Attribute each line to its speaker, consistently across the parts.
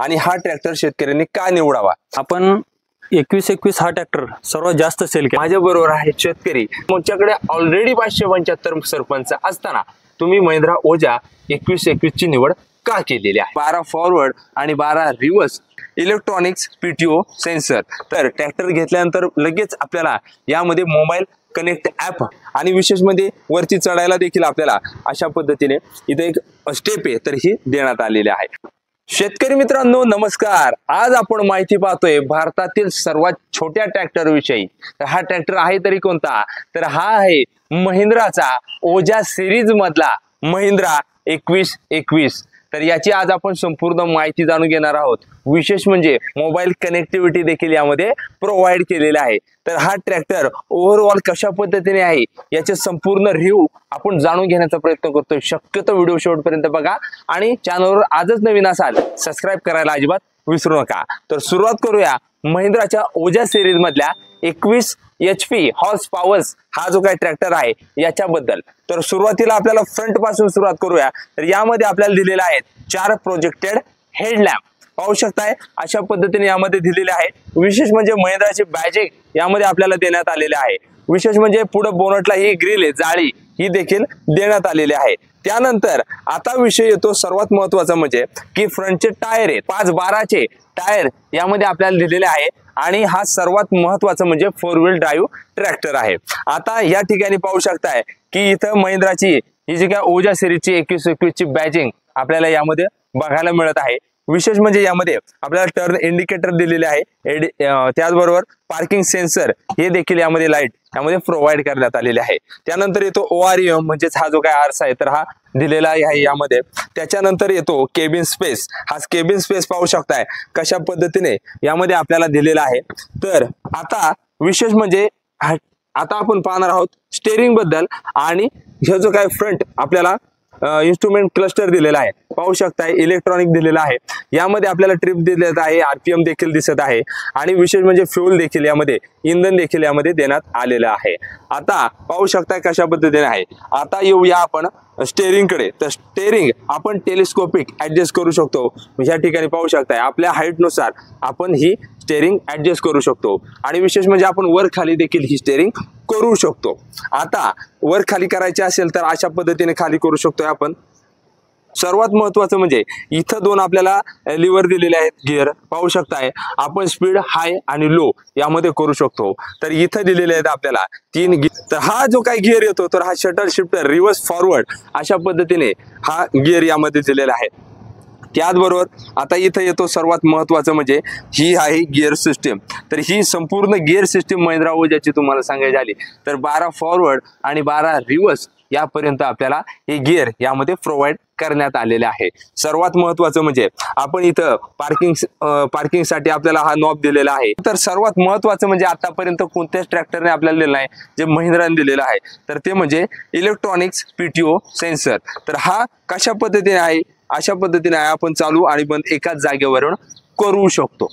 Speaker 1: आणि हा ट्रॅक्टर शेतकऱ्यांनी का निवडावा?
Speaker 2: आपण 2121 हा ट्रॅक्टर सर्वात जास्त सेल केला।
Speaker 1: माझ्या बरोबर आहे शेतकरी, तुमच्याकडे ऑलरेडी 575 सरपंच असताना तुम्ही महिंद्रा ओजा 2121 ची निवड का केलेली आहे? 12 फॉरवर्ड आणि 12 रिव्हर्स इलेक्ट्रॉनिक्स पीटीओ सेन्सर। तर ट्रॅक्टर घेतल्यानंतर लगेच आपल्याला यामध्ये मोबाईल कनेक्ट ॲप आणि विशेष म्हणजे वरती चढायला देखील आपल्याला अशा पद्धतीने इथे एक स्टेप आहे तर ही देण्यात आलेली आहे। शेतकरी मित्रांनो नमस्कार, आज आपण माहिती पाहतोय भारतातील सर्वात छोट्या ट्रॅक्टर विषयी। तर हा ट्रॅक्टर आहे तरी कोणता? तर हा आहे महिंद्राचा ओजा सिरीज मधला महिंद्रा 2121। तर याची आज आपण संपूर्ण माहिती जाणून घेणार आहोत। विशेष म्हणजे मोबाईल कनेक्टिव्हिटी देखील यामध्ये प्रोव्हाइड केलेला आहे। तर हा ट्रॅक्टर ओव्हरऑल कशा पद्धतीने आहे याचे संपूर्ण रिव्ह्यू आपण जाणून घेण्याचा प्रयत्न करतोय। शक्यतो व्हिडिओ शेवटपर्यंत बघा आणि चॅनलवर आजच नवीन असाल सबस्क्राइब करायला अजिबात विसरू नका। तर सुरुवात करूया महिंद्राच्या ओजा सिरीज मधल्या 21 HP हॉर्स पॉवर्स हा जो काही ट्रॅक्टर आहे याच्याबद्दल। तर सुरुवातीला आपल्याला फ्रंट पासून सुरुवात करूया। तर यामध्ये आपल्याला दिलेले आहेत 4 प्रोजेक्टेड हेडलॅम्प, पाहू शकताय अशा पद्धतीने यामध्ये दिलेले आहे। विशेष म्हणजे महिंद्राची बॅजिंग यामध्ये आपल्याला देण्यात आलेले आहे। विशेष म्हणजे पुढे बोनटला ही ग्रिल आहे, जाळी ही देखील देण्यात आलेली आहे। त्यानंतर आता विषय येतो सर्वात महत्त्वाचा म्हणजे की फ्रंटचे टायर आहेत 512 चे टायर यामध्ये आपल्याला दिलेले आहे आणि हा सर्वात महत्त्वाचा म्हणजे 4 व्हील ड्राईव्ह ट्रॅक्टर आहे। आता या ठिकाणी पाहू शकताय की इथं महिंद्राची ही जी काय ओजा सिरीजची 2121 ची बॅजिंग आपल्याला यामध्ये बघायला मिळत आहे। विशेष म्हणजे यामध्ये आपल्याला टर्न इंडिकेटर दिलेले आहे, त्याचबरोबर पार्किंग सेन्सर हे देखील यामध्ये लाईट यामध्ये प्रोव्हाइड करण्यात आलेले आहे। त्यानंतर येतो OREM म्हणजेच हा जो काय आरसा आहे तर हा दिलेला आहे यामध्ये। त्याच्यानंतर येतो केबिन स्पेस, हा केबिन स्पेस पाहू शकताय कशा पद्धतीने यामध्ये आपल्याला दिलेला आहे। तर आता विशेष म्हणजे आता आपण पाहणार आहोत स्टेअरिंग बद्दल आणि हे जो काय फ्रंट आपल्याला इन्स्ट्रुमेंट क्लस्टर दिलेला आहे, पाहू शकताय इलेक्ट्रॉनिक दिलेला आहे। यामध्ये आपल्याला ट्रिप दिलेला आहे, RPM देखील दिसत आहे आणि विशेष म्हणजे फ्यूल देखील यामध्ये इंधन देखील यामध्ये देण्यात आलेलं आहे। आता पाहू शकताय कशा पद्धतीने आहे। आता येऊया आपण स्टेअरिंग कडे। तर स्टेअरिंग आपण टेलिस्कोपिक ऍडजस्ट करू शकतो। या ठिकाणी पाहू शकताय आपल्या हाईट नुसार आपण ही स्टेअरिंग ऍडजस्ट करू शकतो आणि विशेष म्हणजे आपण वर खाली देखील ही स्टेअरिंग करू शकतो। आता वर खाली करायचे असेल तर अशा पद्धतीने खाली करू शकतोय आपण। सर्वात महत्त्वाचं म्हणजे इथं 2 आपल्याला लिव्हर दिलेले आहेत, गिअर पाहू शकताय आपण स्पीड हाय आणि लो यामध्ये करू शकतो। तर इथं दिलेले आहेत आपल्याला 3 गिअर। तर हा जो काही गिअर येतो तर हा शटल शिफ्टर रिव्हर्स फॉरवर्ड अशा पद्धतीने हा गिअर यामध्ये दिलेला आहे। त्याचबरोबर आता इथं येतो सर्वात महत्त्वाचं म्हणजे ही आहे गिअर सिस्टीम। तर ही संपूर्ण गिअर सिस्टीम महिंद्रा ओजाची तुम्हाला सांगायची झाली तर 12 फॉरवर्ड आणि 12 रिव्हर्स यापर्यंत आपल्याला हे गिअर यामध्ये प्रोव्हाइड करण्यात आलेले आहे। सर्वात महत्त्वाचं म्हणजे आपण इथं पार्किंगसाठी आपल्याला हा नॉब दिलेला आहे। तर सर्वात महत्त्वाचं म्हणजे आतापर्यंत कोणत्याच ट्रॅक्टरने आपल्याला दिलेला आहे जे महिंद्राने दिलेला आहे तर ते म्हणजे इलेक्ट्रॉनिक्स पीटीओ सेन्सर। तर हा कशा पद्धतीने आहे? अशा पद्धतीने आपण चालू आणि बंद एकाच जागेवरून करू शकतो।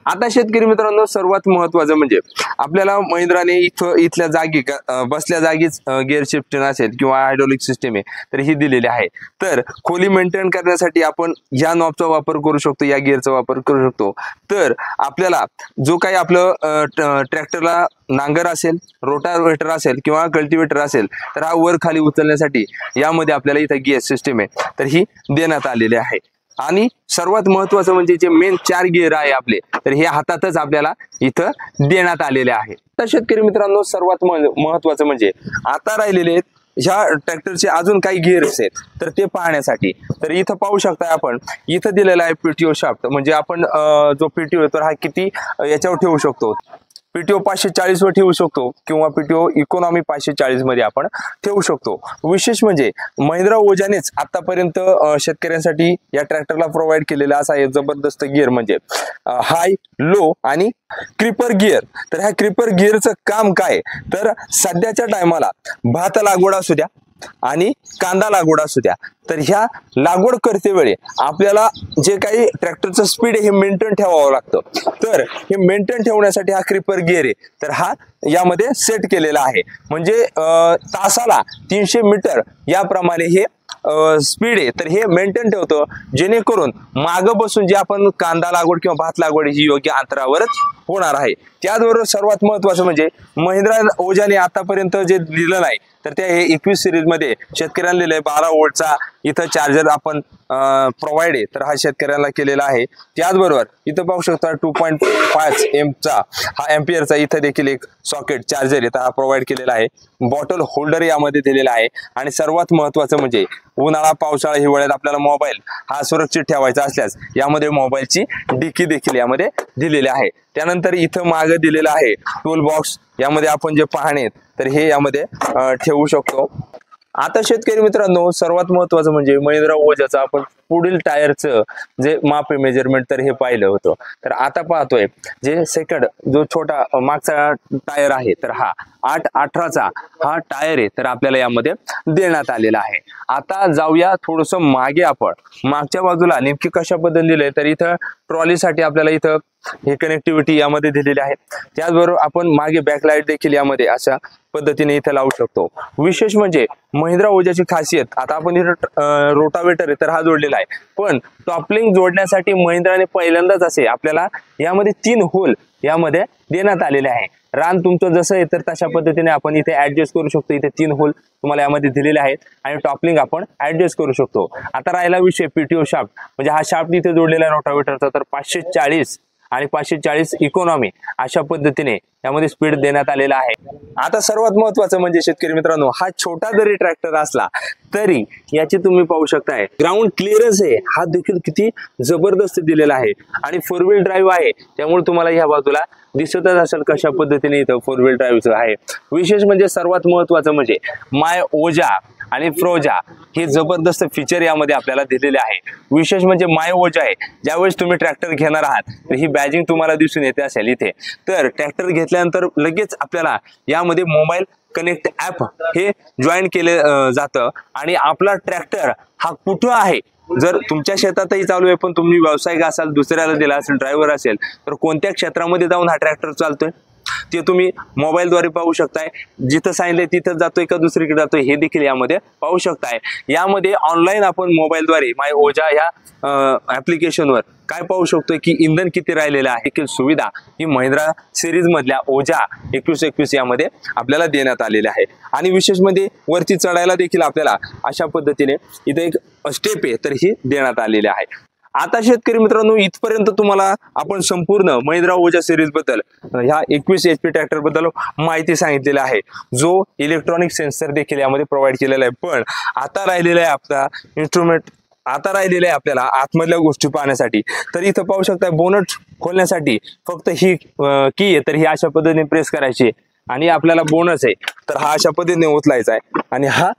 Speaker 1: आता शेतकरी मित्रांनो सर्वात महत्त्वाचं म्हणजे आपल्याला महिंद्राने इथल्या जागी बसल्या जागीच गिअर शिफ्टिंग असेल किंवा हायड्रोलिक सिस्टीम आहे तर ही दिलेली आहे। तर खोली मेंटेन करण्यासाठी आपण या नॉबचा वापर करू शकतो, या गिअरचा वापर करू शकतो। तर आपल्याला जो काही आपलं ट्रॅक्टरला नांगर असेल, रोटावेटर असेल किंवा कल्टिवेटर असेल तर हा वर खाली उचलण्यासाठी यामध्ये आपल्याला इथं गिअर सिस्टीम आहे तर ही देण्यात आलेली आहे। आणि सर्वात महत्त्वाचं म्हणजे जे मेन 4 गिअर आहे आपले तर हे हातातच आपल्याला इथं देण्यात आलेले आहे। तर शेतकरी मित्रांनो सर्वात महत्त्वाचं म्हणजे आता राहिलेले ह्या ट्रॅक्टरचे अजून काही गिअर्स आहेत तर ते पाहण्यासाठी। तर इथं पाहू शकता आपण इथं दिलेला आहे पीटीओ शाफ्ट, म्हणजे आपण जो पीटीओ आहे तर हा किती याच्यावर ठेवू शकतो, पीटीओ 540 वर ठेवू शकतो किंवा पीटीओ इकॉनॉमी 540 मध्ये आपण ठेवू शकतो। विशेष म्हणजे महिंद्रा ओजानेच आतापर्यंत शेतकऱ्यांसाठी या ट्रॅक्टरला प्रोव्हाइड केलेला असा एक जबरदस्त गिअर म्हणजे हाय, लो आणि क्रिपर गिअर। तर ह्या क्रिपर गिअरचं काम काय तर सध्याच्या टायमाला भात लागवड असू द्या आणि कांदा लागवड असू द्या तर ह्या लागवड करते वेळी आपल्याला जे काही ट्रॅक्टरचं स्पीड हे मेंटेन ठेवावं लागतं। तर हे मेंटेन ठेवण्यासाठी हा क्रिपर गिअर आहे तर हा यामध्ये सेट केलेला आहे। म्हणजे तासाला 300 मीटर याप्रमाणे हे स्पीड आहे तर हे मेंटेन ठेवतो, जेणेकरून मागं बसून जे आपण कांदा लागवड किंवा भात लागवड ही योग्य अंतरावरच होणार आहे. त्याचबरोबर सर्वात महत्वाचं म्हणजे महिंद्रा ओजाने आतापर्यंत जे दिलं नाही तर त्या 21 सिरीज मध्ये शेतकऱ्यांना दिलंय 12 वोल्टचा इथं चार्जर आपण प्रोव्हाइड आहे, तर हा शेतकऱ्यांना केलेला आहे. त्याचबरोबर इथं पाहू शकता 2.5 एमचा हा एम्पियरचा इथं देखील एक सॉकेट चार्जर आहे, तर हा प्रोव्हाइड केलेला आहे. बॉटल होल्डर यामध्ये दिलेला आहे. आणि सर्वात महत्वाचं म्हणजे उन्हाळा पावसाळा हिवाळ्यात आपल्याला मोबाईल हा सुरक्षित ठेवायचा असल्यास यामध्ये मोबाईलची डिकी देखील यामध्ये दिलेली आहे. त्यानंतर इथं मागे दिलेला आहे टूल बॉक्स, यामध्ये आपण जे पाहणे तर हे यामध्ये ठेवू शकतो. आता शेतकरी मित्रांनो सर्वात महत्वाचं म्हणजे महिंद्रा ओजाचं आपण पुढील टायरचं जे माप आहे मेजरमेंट तर हे पाहिलं होतं. तर आता पाहतोय जे सेकंड जो छोटा मागचा टायर आहे तर हा 8/18चा हा टायर आहे, तर आपल्याला यामध्ये देण्यात आलेला आहे. आता जाऊया थोडस मागे, आपण मागच्या बाजूला नेमकी कशा पद्धतीने दिले तर इथं ट्रॉलीसाठी आपल्याला इथं हे कनेक्टिव्हिटी यामध्ये दिलेली आहे. त्याचबरोबर आपण मागे बॅकलाइट देखील यामध्ये अशा पद्धतीने इथे लावू शकतो. विशेष म्हणजे महिंद्रा ओजाची खासियत, आता आपण इथं रोटावेटर आहे तर हा जोडलेला आहे, पण टॉपलिंग जोडण्यासाठी महिंद्राने पहिल्यांदाच असे आपल्याला यामध्ये 3 होल यामध्ये देण्यात आलेले आहे. रान तुमचं जसं आहे तर तशा पद्धतीने आपण इथे ऍडजस्ट करू शकतो. इथे 3 होल तुम्हाला यामध्ये दिलेले आहेत आणि टॉपलिंग आपण ऍडजस्ट करू शकतो. आता राहिला विषय पीटीओ शाफ्ट, म्हणजे हा शाफ्ट इथे जोडलेला आहे रोटावेटरचा, तर 540 आणि 540 इकॉनॉमी अशा पद्धतीने यामध्ये स्पीड देण्यात आलेला आहे. आता सर्वात महत्वाचं म्हणजे शेतकरी मित्रांनो, हा छोटा जरी ट्रॅक्टर असला तरी याची तुम्ही पाहू शकताय ग्राउंड क्लिअरन्स आहे हा देखील किती जबरदस्त दिलेला आहे. आणि 4 व्हील ड्राईव्ह आहे, त्यामुळे तुम्हाला ह्या बाजूला दिसतच असेल कशा पद्धतीने इथं 4 व्हील ड्राईव्हचं आहे. विशेष म्हणजे सर्वात महत्वाचं म्हणजे माय ओजा आणि फ्रोजा हे जबरदस्त फीचर यामध्ये आपल्याला दिलेले आहे. विशेष म्हणजे माय ओजा आहे, ज्यावेळेस तुम्ही ट्रॅक्टर घेणार आहात तर ही बॅजिंग तुम्हाला दिसून येते असेल इथे. तर ट्रॅक्टर घेतल्यानंतर लगेच आपल्याला यामध्ये मोबाईल कनेक्ट ऍप हे जॉईन केले जातं आणि आपला ट्रॅक्टर हा कुठं आहे, जर तुमच्या शेतातही चालू आहे पण तुम्ही व्यावसायिक असाल, दुसऱ्याला दिला असेल, ड्रायव्हर असेल, तर कोणत्या क्षेत्रामध्ये जाऊन हा ट्रॅक्टर चालतोय ते तुम्ही मोबाईलद्वारे पाहू शकताय. जिथं सांगितलंय तिथं जातोय का दुसरीकडे जातोय हे देखील यामध्ये पाहू शकताय. यामध्ये ऑनलाईन आपण मोबाईलद्वारे माय ओजा या ऍप्लिकेशनवर काय पाहू शकतोय की इंधन किती राहिलेलं आहे देखील सुविधा ही महिंद्रा सिरीज मधल्या ओजा 2121 यामध्ये आपल्याला देण्यात आलेली आहे. आणि विशेष म्हणजे वरती चढायला देखील आपल्याला अशा पद्धतीने इथे एक स्टेप आहे तर ही देण्यात आलेली आहे. आता शेतकरी मित्रांनो इथपर्यंत तुम्हाला आपण संपूर्ण महिंद्रा ओजा सिरीज बद्दल ह्या 21 HP ट्रॅक्टर बद्दल माहिती सांगितलेली आहे, जो इलेक्ट्रॉनिक सेन्सर देखील यामध्ये प्रोव्हाइड केलेला आहे. पण आता राहिलेला आहे आपला इन्स्ट्रुमेंट, आता राहिलेलं आहे आपल्याला आतमधल्या गोष्टी पाहण्यासाठी. तर इथं पाहू शकता बोनट खोलण्यासाठी फक्त ही की आहे, तर ही अशा पद्धतीने प्रेस करायची आणि आपल्याला बोनस आहे तर हा अशा पद्धतीने उचलायचा आहे आणि हा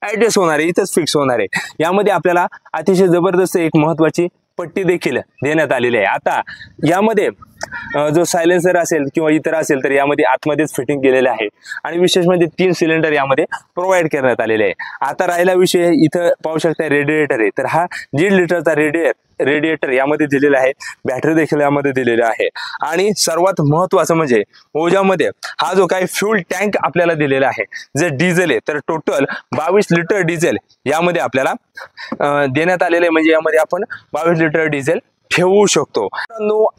Speaker 1: ऍडजस्ट होणार आहे, इथंच फिक्स होणार आहे. यामध्ये आपल्याला अतिशय जबरदस्त एक महत्वाची पट्टी देखील देण्यात आलेली आहे. आता यामध्ये जो सायलेन्सर असेल किंवा इतर असेल तर यामध्ये आतमध्येच फिटिंग केलेले आहे आणि विशेष म्हणजे 3 सिलेंडर यामध्ये प्रोव्हाइड करण्यात आलेले आहे. आता राहिला विषय इथं पाहू शकता रेडिएटर आहे, तर हा 1.5 लिटरचा रेडिएटर यामध्ये दिलेला आहे. बॅटरी देखील यामध्ये दिलेली आहे. आणि सर्वात महत्वाचं म्हणजे ओजामध्ये हा जो काही फ्यूल टँक आपल्याला दिलेला आहे जे डिझेल आहे, तर टोटल 22 लिटर डिझेल यामध्ये आपल्याला देण्यात आलेले, म्हणजे यामध्ये आपण 22 लिटर डिझेल ठेवू शकतो.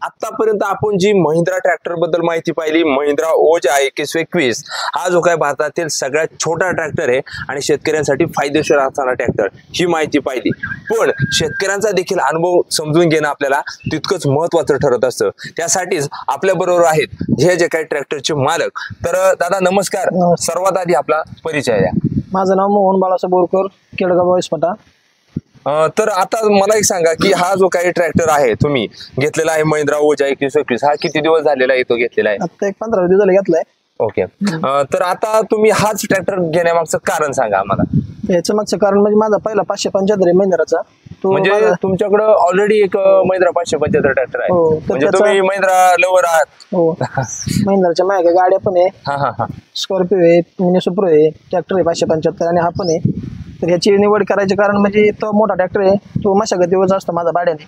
Speaker 1: आतापर्यंत आपण जी महिंद्रा ट्रॅक्टर बद्दल माहिती पाहिली, महिंद्रा ओजा 2121 हा जो काय भारतातील सगळ्यात छोटा ट्रॅक्टर आहे आणि शेतकऱ्यांसाठी फायदेशीर असणारा ट्रॅक्टर ही माहिती पाहिली. पण शेतकऱ्यांचा देखील अनुभव समजून घेणं आपल्याला तितकंच महत्वाचं ठरत असतं. त्यासाठीच आपल्या बरोबर आहेत हे जे काही ट्रॅक्टरचे मालक. तर दादा नमस्कार, सर्वात आधी आपला परिचय द्या.
Speaker 3: माझं नाव मोहन बाळासाहेब बोरकर, केडगाव वाईसपाटा.
Speaker 1: तर आता मला एक सांगा की हा जो काही ट्रॅक्टर आहे तुम्ही घेतलेला आहे महिंद्रा ओजा 2121 हा किती दिवस झालेला आहे तो घेतलेला आहे?
Speaker 3: आता एक 15 दिवस झाले घेतलाय.
Speaker 1: ओके. तर आता तुम्ही हाच ट्रॅक्टर घेण्यामागचं कारण सांगा आम्हाला.
Speaker 3: याचं मागचं कारण म्हणजे माझा पहिला 575 आहे महिंद्राचा, तो
Speaker 1: म्हणजे तुमच्याकडे ऑलरेडी एक महिंद्रा 575 ट्रॅक्टर आहे.
Speaker 3: हो, तर
Speaker 1: म्हणजे तुम्ही महिंद्रा लवर आहात.
Speaker 3: हो महिंद्राच्या माझ्या गाड्या पण आहे,
Speaker 1: हा हा हा
Speaker 3: स्कॉर्पिओ आहे, मिनी सुप्रो आहे, ट्रॅक्टर आहे 575 आणि हा पण आहे. तर ह्याची निवड करायचे कारण म्हणजे तो मोठा ट्रॅक्टर आहे, तो मशागतीवर असतो माझा भाड्याने.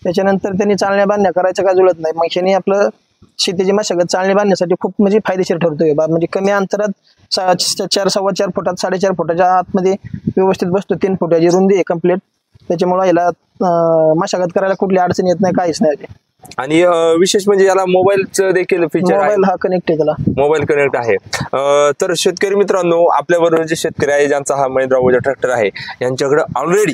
Speaker 3: त्याच्यानंतर त्यांनी चालण्या बांधण्या करायचं काय जुळत नाही, मग ह्याने आपलं शेतीची मशागत चाळणी बांधण्यासाठी खूप म्हणजे फायदेशीर ठरतोय म्हणजे कमी अंतरात 4.25 फुटात 4.5 फुटाच्या आतमध्ये व्यवस्थित बसतो. 3 फुटाची रुंदी आहे कम्प्लीट. त्याच्यामुळे याला मशागत करायला कुठली अडचण येत नाही, काहीच नाही.
Speaker 1: आणि विशेष म्हणजे याला मोबाईलचं देखील फीचर आहे.
Speaker 3: मोबाईल हा कनेक्ट आहे, त्याला
Speaker 1: मोबाईल कनेक्ट आहे. तर शेतकरी मित्रांनो, आपल्याबरोबर जे शेतकरी आहे ज्यांचा हा महिंद्रा ओजा ट्रॅक्टर आहे, यांच्याकडे ऑलरेडी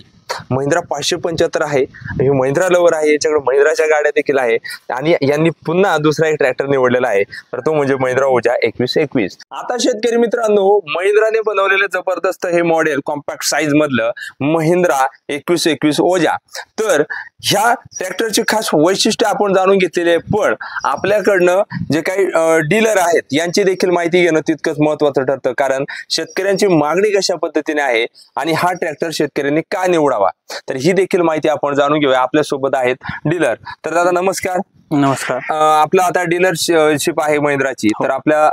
Speaker 1: महिंद्रा 575 आहे. हे महिंद्रा लवर आहे, याच्याकडे महिंद्राच्या गाड्या देखील आहे. आणि यांनी पुन्हा दुसरा एक ट्रॅक्टर निवडलेला आहे, तर तो म्हणजे महिंद्रा ओजा 2121. आता शेतकरी मित्रांनो, महिंद्राने बनवलेलं जबरदस्त हे मॉडेल कॉम्पॅक्ट साईज मधलं महिंद्रा 2121 ओजा. तर ह्या ट्रॅक्टरची खास वैशिष्ट्य आपण जाणून घेतलेले आहे, पण आपल्याकडनं जे काही डीलर आहेत यांची देखील माहिती घेणं तितकंच महत्वाचं ठरतं. कारण शेतकऱ्यांची मागणी कशा पद्धतीने आहे आणि हा ट्रॅक्टर शेतकऱ्यांनी का निवडावा, तर ही देखील माहिती आपण जाणून घेऊया. आपल्या सोबत आहेत डीलर. तर दादा नमस्कार.
Speaker 2: नमस्कार.
Speaker 1: आपलं आता डीलरशिप आहे महिंद्राची, तर आपल्या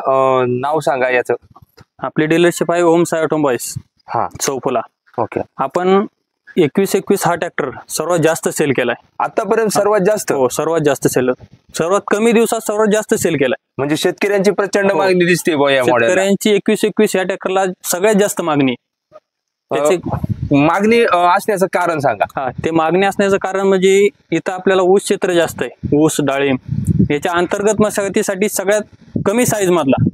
Speaker 1: नाव सांगा याचं.
Speaker 2: आपली डीलरशिप आहे ओम साई ऑटोमोबाईल्स,
Speaker 1: हा
Speaker 2: चौफुला.
Speaker 1: ओके.
Speaker 2: आपण 2121 हा ट्रॅक्टर सर्वात जास्त सेल केलाय
Speaker 1: आतापर्यंत सर्वात जास्त.
Speaker 2: हो, सर्वात जास्त सेल, सर्वात कमी दिवसात सर्वात जास्त सेल केलाय.
Speaker 1: म्हणजे शेतकऱ्यांची प्रचंड मागणी दिसते बुवा या मॉडेलला.
Speaker 2: शेतकऱ्यांची 2121 या ट्रॅक्टरला सगळ्यात जास्त मागणी. त्याची
Speaker 1: मागणी असण्याचं कारण सांगा.
Speaker 2: हा, ते मागणी असण्याचं कारण म्हणजे इथं आपल्याला ऊस क्षेत्र जास्त आहे, ऊस डाळिंब. याच्या अंतर्गत मशागतीसाठी सगळ्यात कमी साईज मधला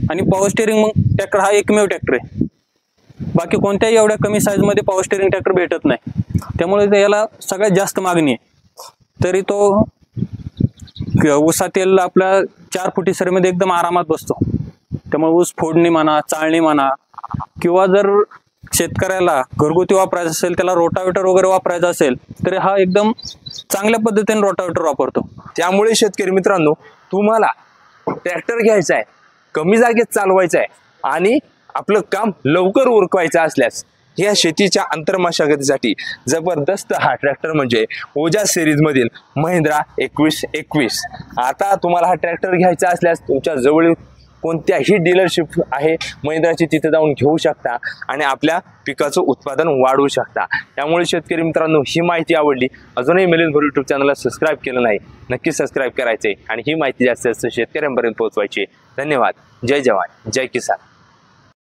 Speaker 2: आणि पॉवर स्टेअरिंग मग ट्रॅक्टर हा एकमेव ट्रॅक्टर आहे. बाकी कोणत्याही एवढ्या कमी साईज मध्ये पॉवर स्टेअरिंग ट्रॅक्टर भेटत नाही, त्यामुळे याला सगळ्यात जास्त मागणी आहे. तरी तो ऊसातील आपल्या 4 फुटी सरीमध्ये एकदम आरामात बसतो. त्यामुळे ऊस फोडणी म्हणा, चाळणी म्हणा, किंवा जर शेतकऱ्याला घरगुती वापरायचं असेल, त्याला रोटावेटर वगैरे वापरायचा असेल, तर हा एकदम चांगल्या पद्धतीने रोटावेटर वापरतो.
Speaker 1: त्यामुळे शेतकरी मित्रांनो, तुम्हाला ट्रॅक्टर घ्यायचा आहे, कमी जागेत चालवायचा आहे आणि आपलं काम लवकर उरकवायचं असल्यास या शेतीच्या अंतर्मशागतीसाठी जबरदस्त हा ट्रॅक्टर म्हणजे ओजा सिरीज मधील महिंद्रा 2121. आता तुम्हाला हा ट्रॅक्टर घ्यायचा असल्यास तुमच्या जवळील कोणत्याही डीलरशिप आहे महिंद्राची, तिथे जाऊन घेऊ शकता आणि आपल्या पिकाचं उत्पादन वाढवू शकता. त्यामुळे शेतकरी मित्रांनो, ही माहिती आवडली, अजूनही मिलिंद भोर यूट्यूब चॅनलला सबस्क्राईब केलं नाही, नक्की सबस्क्राईब करायचे आणि ही माहिती जास्तीत जास्त शेतकऱ्यांपर्यंत पोहोचवायची. धन्यवाद. जय जवान, जय किसान.